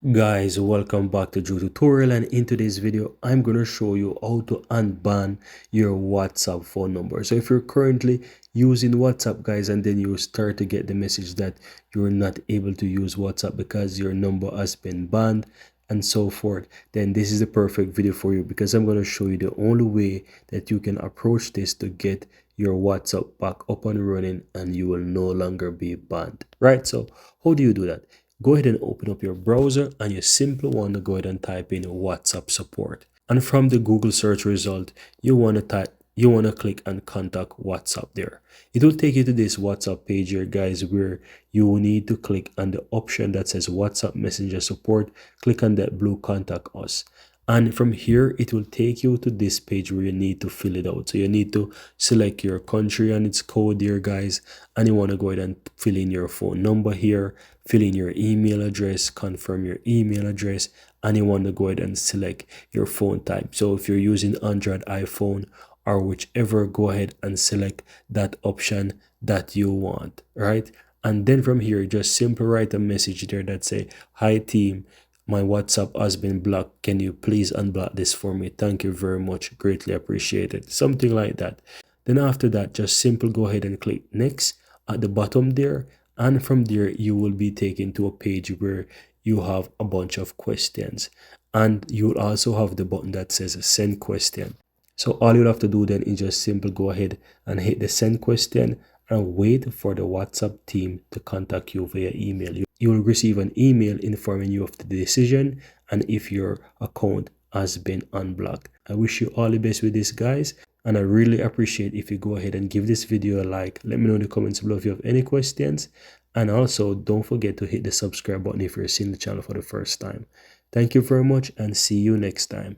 Guys, welcome back to Joe Tutorial, and in today's video I'm going to show you how to unban your WhatsApp phone number. So if you're currently using WhatsApp, guys, and then you start to get the message that you're not able to use WhatsApp because your number has been banned and so forth, then this is the perfect video for you, because I'm going to show you the only way that you can approach this to get your WhatsApp back up and running and you will no longer be banned. Right? So how do you do that? Go ahead and open up your browser and you simply want to go ahead and type in WhatsApp support. And from the Google search result, you want to click and contact WhatsApp there. It will take you to this WhatsApp page here, guys, where you will need to click on the option that says WhatsApp Messenger support. Click on that blue contact us. And from here, it will take you to this page where you need to fill it out. So you need to select your country and its code here, guys. And you want to go ahead and fill in your phone number here, fill in your email address, confirm your email address, and you want to go ahead and select your phone type. So if you're using Android, iPhone, or whichever, go ahead and select that option that you want, right? And then from here, just simply write a message there that say, "Hi team, my WhatsApp has been blocked. Can you please unblock this for me? Thank you very much. Greatly appreciated." Something like that. Then after that, just simply go ahead and click next at the bottom there. And from there, you will be taken to a page where you have a bunch of questions. And you'll also have the button that says send question. So all you'll have to do then is just simply go ahead and hit the send question and wait for the WhatsApp team to contact you via email. You will receive an email informing you of the decision and if your account has been unblocked. I wish you all the best with this, guys, and I really appreciate if you go ahead and give this video a like. Let me know in the comments below if you have any questions, and also don't forget to hit the subscribe button if you're seeing the channel for the first time. Thank you very much and see you next time.